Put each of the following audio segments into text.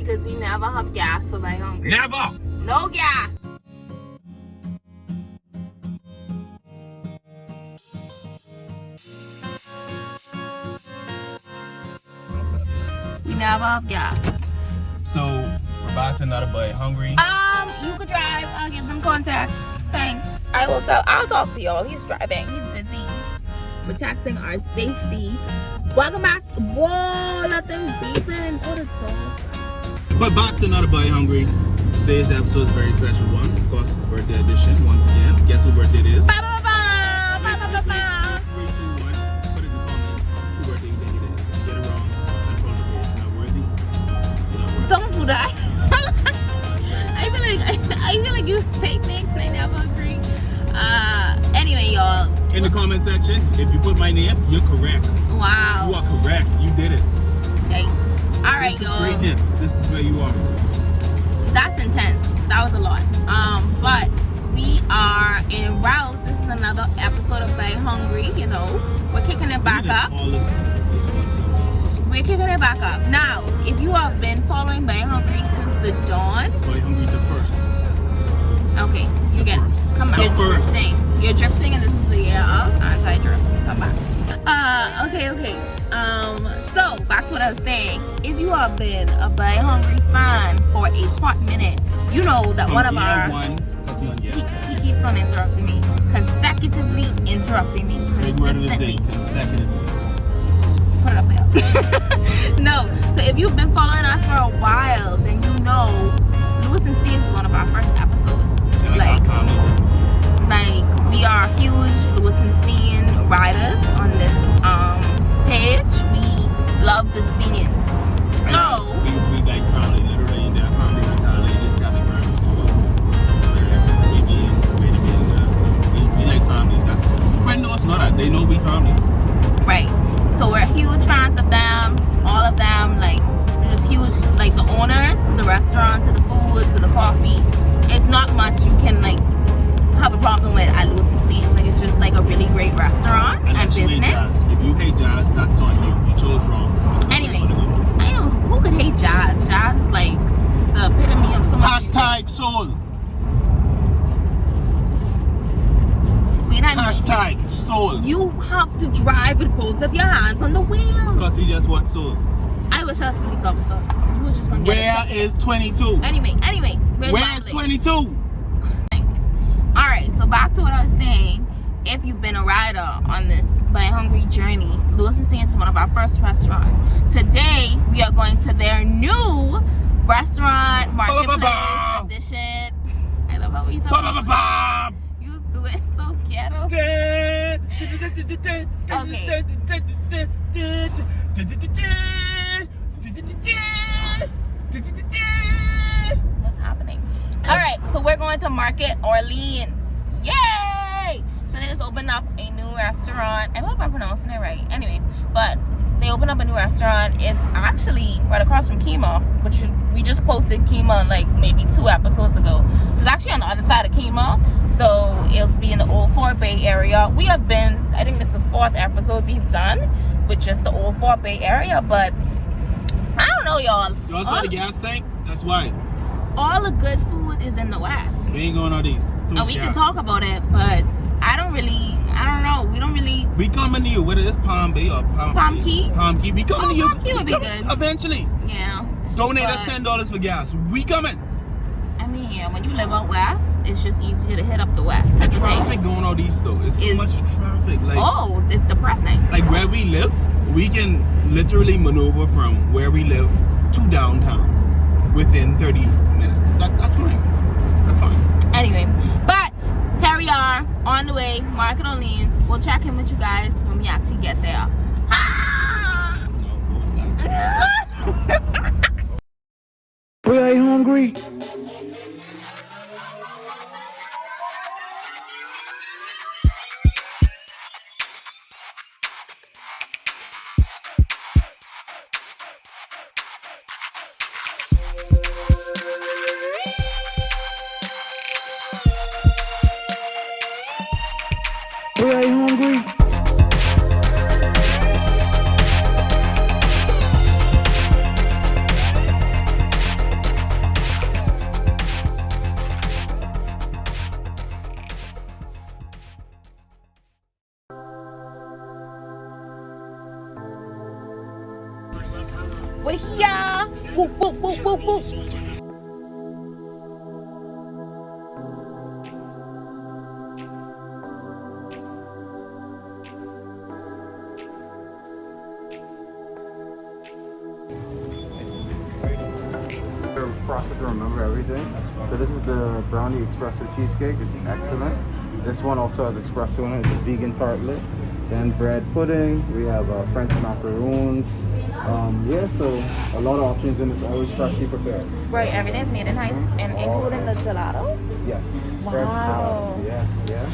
because we never have gas for Very Hungry. Never. No gas. We never have gas. So we're back to another Very Hungry. You could drive. I'll give them contacts. Thanks. I'll talk to y'all. He's driving. He's busy protecting our safety. Welcome back. Whoa, that thing beeping. What a dog. But back to another Very Hungry. Today's episode is a very special one. Of course, it's the birthday edition once again. Guess who birthday it is? Ba, ba, ba, ba, ba, ba, ba. 3, 2, 1. Put in the comments who birthday you think it is. Get it wrong. Unfollow the page. Not worthy. You're not worthy. Don't do that. I feel like you say things and I never agree. Anyway, y'all. In the comment section, if you put my name, you're correct. Wow. You are correct. You did it. Thanks. All right, This is y'all. greatness. This is where you are. That's intense. That was a lot. But we are en route. This is another episode of Very Hungry. You know, we're kicking it back up. All this We're kicking it back up. Now, if you have been following Very Hungry since the dawn, Very Hungry the first. okay, you get first. come back. The You're first. drifting. You're drifting, and this is the year of anti-drift. Come back. Okay. So back to what I was saying. If you have been a Very Hungry fan for a hot minute, you know that one of our he keeps on interrupting me, consecutively interrupting me, consistently. Consecutively. Put it up there. No. So if you've been following us for a while, then you know Louis and Steens is one of our first episodes. Like we are huge Louis and Steens riders on this page. We love the Steens. So we like family, literally. Their family mentality just got the ground school. So we like family. That's friend knows know that. They know we family. right. So we're huge fans of them. All of them, like we're just huge. Like the owners, to the restaurant, to the food, to the coffee. It's not much you can like have a problem with at Louis and Steens. Like it's just like a really great restaurant and Unless you hate business. jazz. If you hate jazz, that's on you. You chose wrong. Anyway, I know who could hate jazz. Jazz is like the epitome of so much. Hashtag soul. Hashtag soul. You have to drive with both of your hands on the wheel. Because we just want soul. I wish I was police officers. You was just gonna get Where is 22? Anyway. Where's 22? Thanks. Alright, so back to what I was saying. If you've been a rider on this Very Hungry journey, Louis and Steens is one of our first restaurants. Today, we are going to their new restaurant, marketplace, edition. I love how we sound. You do it so ghetto. What's happening? Alright, so we're going to Market Orleans. Yay! So they just opened up a new restaurant. I hope I'm pronouncing it right. Anyway, but they opened up a new restaurant. It's actually right across from Kyma, which we just posted Kyma like maybe 2 episodes ago. So it's actually on the other side of Kyma. So it'll be in the Old Fort Bay area. We have been, I think this is the 4th episode we've done, with just the Old Fort Bay area. But I don't know, y'all. Y'all saw the gas tank? That's why. All the good food is in the West. We ain't going on these. And we can talk about it, but I don't know. We don't really. We coming to you, whether it's Palm Bay or Palm Key? Palm Key. We coming to you. Palm Key would be good. Eventually. Yeah. Donate us $10 for gas. We coming. I mean, yeah, when you live out west, it's just easier to hit up the west. The traffic going out east though. It's so much traffic. Like, oh, it's depressing. Like where we live, we can literally maneuver from where we live to downtown within 30 minutes. That's fine. That's fine. Anyway, but here we are on the way, Market Orleans. We'll check in with you guys when we actually get there. Ah! No, what was that? Very hungry. Very hungry. We're here. Whoop, whoop, whoop, whoop, whoop. Process to remember everything. So this is the brownie espresso cheesecake. It's excellent. This one also has espresso in it. It's a vegan tartlet. Then bread pudding. We have French macaroons. Yeah, so a lot of options, and it's always freshly prepared. Right, everything's made in house, and including the gelato. Yes. Wow. Fresh gelato. Yes, yes.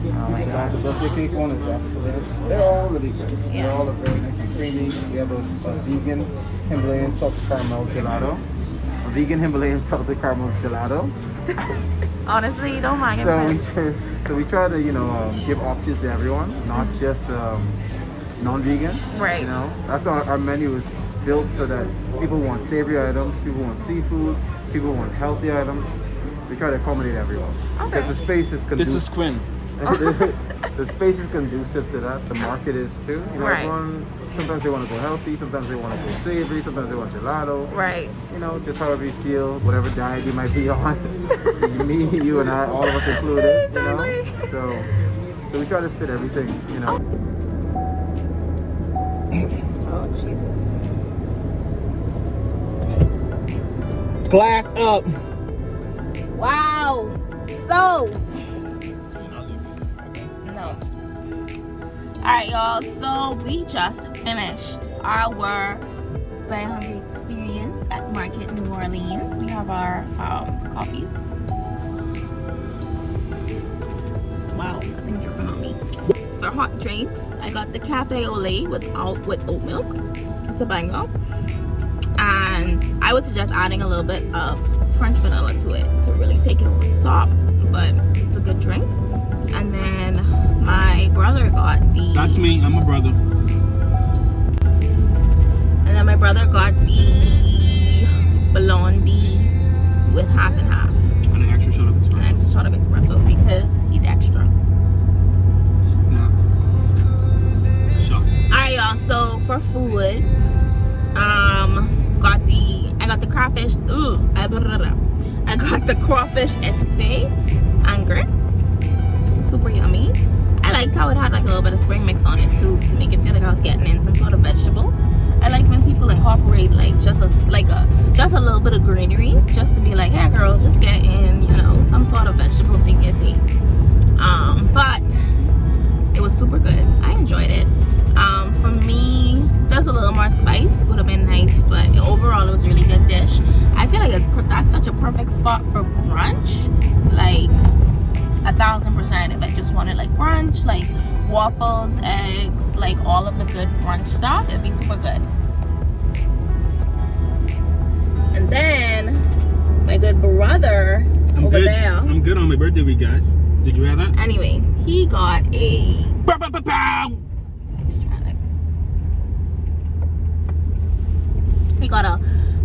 Oh my gosh. The birthday cake one is excellent. They're all really good. Yeah. They're all very nice and creamy. We have a vegan Himalayan salted caramel gelato. A vegan Himalayan salted caramel gelato. Honestly, you don't mind. So we try to give options to everyone, not just non-vegan. Right. You know, that's our menu is built so that people want savory items, people want seafood, people want healthy items. We try to accommodate everyone. Okay. Because the space is conducive. This is Quinn. The space is conducive to that. The market is too. You know, Right. everyone, sometimes they want to go healthy, sometimes they want to go savory, sometimes they want gelato. Right. You know, just however you feel, whatever diet you might be on. Me, you, and I, all of us included. You know, so we try to fit everything. You know. Oh, Jesus. Glass up. Wow. So. No. Alright, y'all. So we just finished our Very Hungry experience at Market New Orleans. We have our coffees. Wow, nothing's dripping on me. For hot drinks, I got the cafe au lait with oat milk. It's a banger. And I would suggest adding a little bit of French vanilla to it to really take it over the top. But it's a good drink. And then my brother got the... That's me. I'm a brother. And then my brother got the blondie with half and half. And an extra shot of espresso. An extra shot of espresso because he's extra. Snaps. Shots. Alright, y'all. So for food, I got the crawfish. I got the crawfish etouffee and grits. Super yummy. I liked how it had like a little bit of spring mix on it too to make it feel like I was getting in some sort of vegetable. I like when people incorporate like just a little bit of greenery, just to be like, yeah, girl, just get in, some sort of vegetables in your tea. But it was super good. I enjoyed it. For me, just a little more spice would have been nice, but overall it was a really good dish. I feel like that's such a perfect spot for brunch, like 1000%. If I just wanted like brunch, like waffles, eggs, like all of the good brunch stuff, it'd be super good. And then my good brother over there. I'm good on my birthday week, guys. Did you have that? Anyway, he got a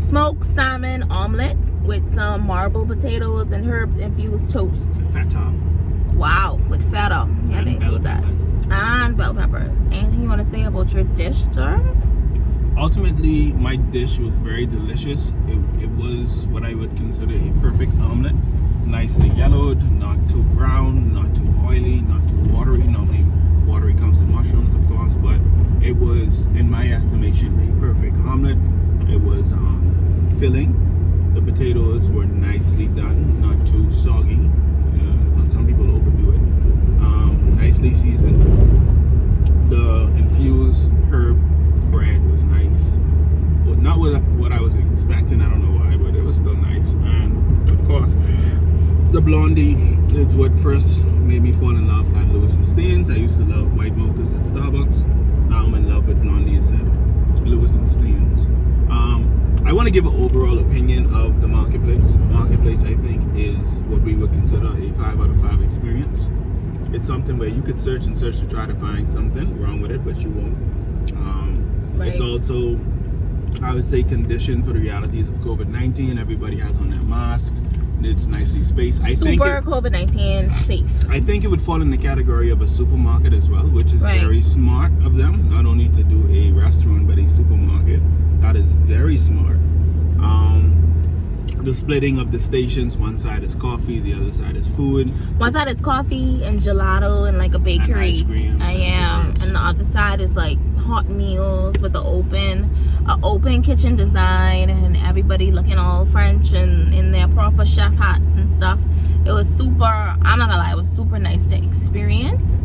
smoked salmon omelet with some marble potatoes and herb infused toast. Feta. Wow, with feta. Yeah, they include that. And bell peppers. Anything you want to say about your dish, sir? Ultimately, my dish was very delicious. It was what I would consider a perfect omelet. Nicely yellowed, not too brown, not too oily, not too watery. Normally, watery comes to mushrooms, of course, but it was, in my estimation, a perfect omelet. It was filling. The potatoes were nicely done, not too soggy. Some people overdo it. Nicely seasoned. The infused herb bread was nice. Well, not what I was expecting. I don't know why, but it was still nice. And of course, the blondie is what first made me fall in love at Louis and Steens. I used to love white mochas at Starbucks. Now I'm in love with blondies at Louis and Steens. I want to give an overall opinion of the marketplace. Marketplace, I think, is what we would consider a 5 out of 5 experience. It's something where you could search and search to try to find something wrong with it, but you won't. Right. It's also, I would say, conditioned for the realities of COVID-19. Everybody has on their mask. It's nicely spaced. Super COVID-19 safe. I think it would fall in the category of a supermarket as well, which is Right. very smart of them. Not only to do a restaurant, but a supermarket That is very smart. The splitting of the stations, one side is coffee, the other side is food. One side is coffee and gelato and like a bakery. And ice cream. And the other side is like hot meals with the open kitchen design and everybody looking all French and in their proper chef hats and stuff. It was super, I'm not gonna lie, it was super nice to experience.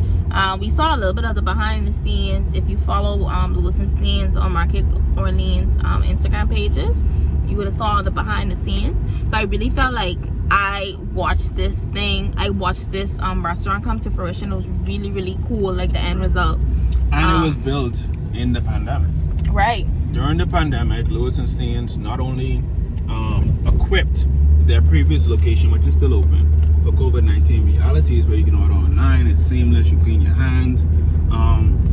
We saw a little bit of the behind the scenes. If you follow Louis and Steens or Market Orleans Instagram pages, you would have saw the behind the scenes. So I really felt like I watched this restaurant come to fruition. It was really, really cool, like the end result. And it was built in the pandemic. Right. During the pandemic, Louis and Steens not only equipped their previous location, which is still open, for COVID-19 realities where you can order online, it's seamless, you clean your hands.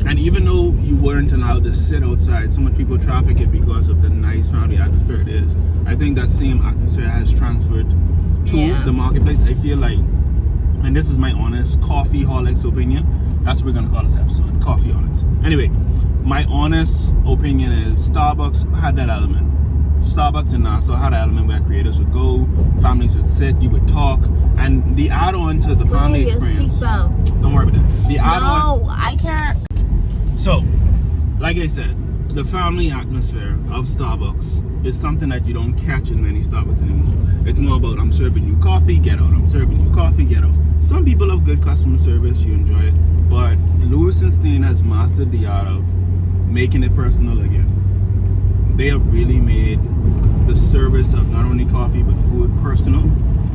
And even though you weren't allowed to sit outside, so much people traffic it because of the nice family atmosphere it is. I think that same atmosphere has transferred to the marketplace. I feel like, and this is my honest coffee holics opinion, that's what we're gonna call this episode, coffee holics. Anyway, my honest opinion is Starbucks had that element. Starbucks in Nassau had an element where creators would go, families would sit, you would talk, and the add-on to the family experience. Don't worry about that. The add-on. No, I can't. So, like I said, the family atmosphere of Starbucks is something that you don't catch in many Starbucks anymore. It's more about, I'm serving you coffee, get out. I'm serving you coffee, get out. Some people have good customer service, you enjoy it, but Louis and Steens has mastered the art of making it personal again. They have really made the service of not only coffee but food personal.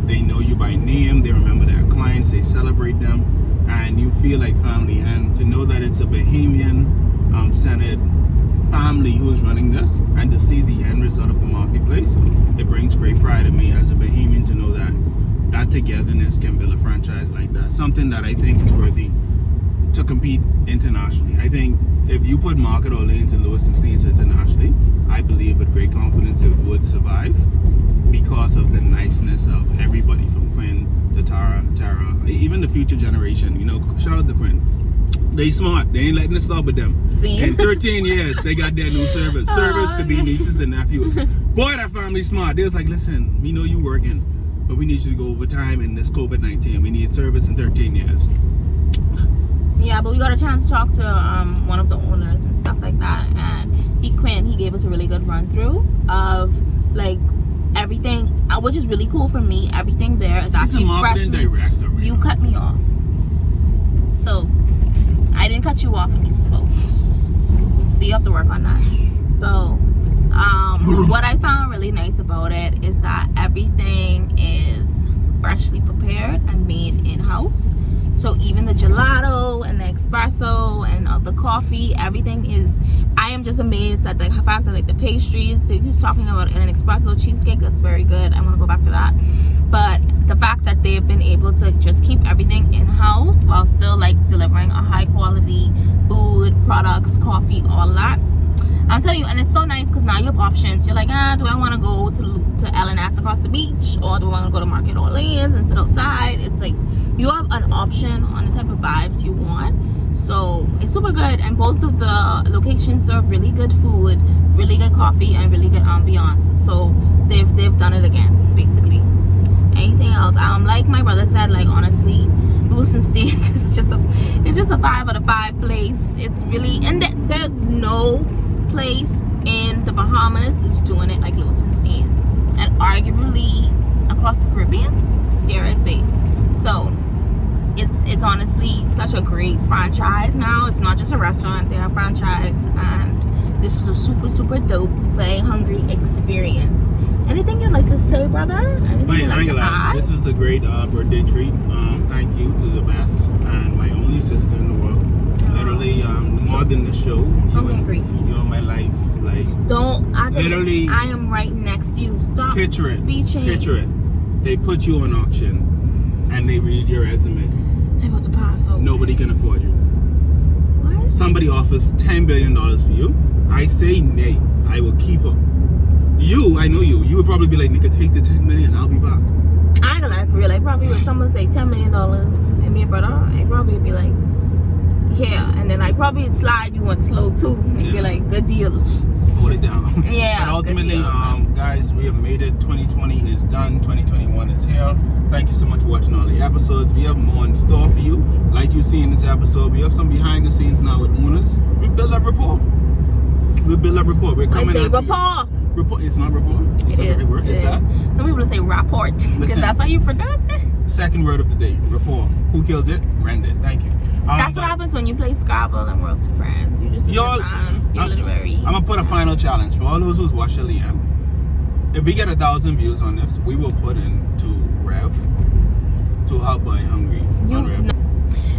They know you by name, they remember their clients, they celebrate them, and you feel like family. And to know that it's a Bahamian-centered family who's running this, and to see the end result of the marketplace, it brings great pride in me as a Bahamian to know that that togetherness can build a franchise like that. Something that I think is worthy to compete internationally. I think if you put Market Orleans and Louis and Steens internationally, I believe with great confidence it would survive because of the niceness of everybody from Quinn to Tara, even the future generation. You know, shout out to Quinn. They smart. They ain't letting it stop with them. See? In 13 years, they got their new service. Service could be nieces and nephews. Boy, that family smart. They was like, listen, we know you working, but we need you to go overtime in this COVID-19. We need service in 13 years. Yeah, but we got a chance to talk to one of the owners and stuff like that, and he gave us a really good run through of like everything, which is really cool for me. Everything there is actually freshly. Director, really. You cut me off, so I didn't cut you off when you spoke. So you have to work on that. So what I found really nice about it is that everything is freshly prepared and made in-house. So even the gelato and the espresso and the coffee, everything is, I am just amazed at the fact that like the pastries, he was talking about an espresso cheesecake, that's very good. I want to go back to that. But the fact that they've been able to just keep everything in-house while still like delivering a high quality food, products, coffee, all that. I'm telling you, and it's so nice because now you have options. You're like, do I want to go to L&S across the beach, or do I want to go to Market Orleans and sit outside? It's like you have an option on the type of vibes you want. So it's super good, and both of the locations serve really good food, really good coffee, and really good ambiance. So they've done it again, basically. Anything else? Like my brother said, like honestly, Louis and Steens is just a 5 out of 5 place. It's really, and there's no place in the Bahamas is doing it like Louis and Steens, and arguably across the Caribbean, dare I say. So it's honestly such a great franchise now. It's not just a restaurant, they're a franchise, and this was a super dope, very hungry experience. Anything you'd like to say, brother? Anything you'd like to add? This is a great birthday treat. Thank you to the best and my only sister in the world. Literally, more than the show. You're my life. Like, don't. Literally, I am right next to you. Stop. Picture it. Speeching. Picture it. They put you on auction, and they read your resume. I'm about to pass over. Nobody can afford you. What? Somebody offers $10 billion for you. I say nay. I will keep her. I know you. You would probably be like, nigga, take the $10 million. I'll be back. I ain't gonna lie, for real. Like, probably when someone say $10 million and me and brother, I probably would be like, Yeah, and then I probably would slide you on slow too. And be Yeah. like, good deal. Hold it down. Yeah. But ultimately, good deal. guys, we have made it. 2020 is done. 2021 is here. Thank you so much for watching all the episodes. We have more in store for you. Like you see in this episode, we have some behind the scenes now with owners. We build up rapport. We're Let's coming say at you. rapport. Rapport. It's not rapport. It's It not the is. right word. It It's is. that. Some people say rapport because Listen. that's how you pronounce it. Second word of the day. Rapport. Who killed it? Ren did. Thank you. That's what happens when you play Scrabble and World's with Friends. You just use Y'all, your hands, your literary. I'm gonna put a final challenge for all those who's watched the Liam. If we get 1,000 views on this, we will put into Rev to help by Hungry. on Rev.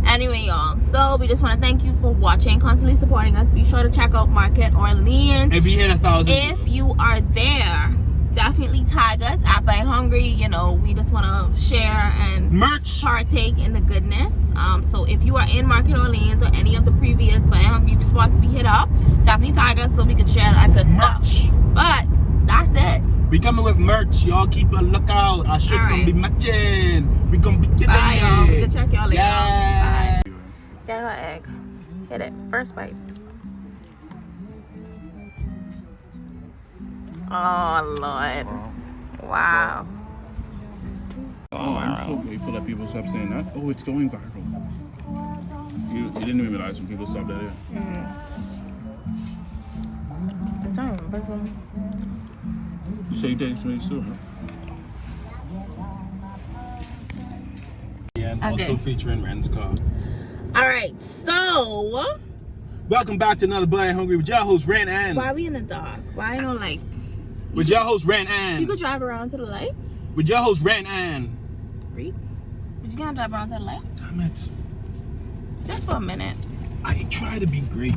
Anyway, y'all. So we just want to thank you for watching, constantly supporting us. Be sure to check out Market Orleans. If we hit 1,000 If views. you are there, definitely tag us at Buy Hungry. You know, we just want to share and merch. partake in the goodness. So if you are in Market Orleans or any of the previous Buy Hungry spots we hit up, definitely tag us so we can share that good stuff. But that's it. We coming with merch. Y'all keep a lookout. Our shit's gonna be matching. We gonna be killing Bye, y'all. We it. can check y'all later. Yeah. Bye. Get your egg. Hit it. First bite. Oh, Lord. Wow. Oh, I'm so grateful that people stop saying that. Oh, it's going viral. You didn't even realize when people stopped that here. You say thanks to me too, huh? And Okay. also featuring Ren's car. All right, so Welcome back to another Bloody Hungry with your host Ren and why are we in the dark? Why don't like with your host Ren you and could drive around to the light? with your host Ren and Reed? But you can't drive around to the light? damn it. Just for a minute. I try to be great.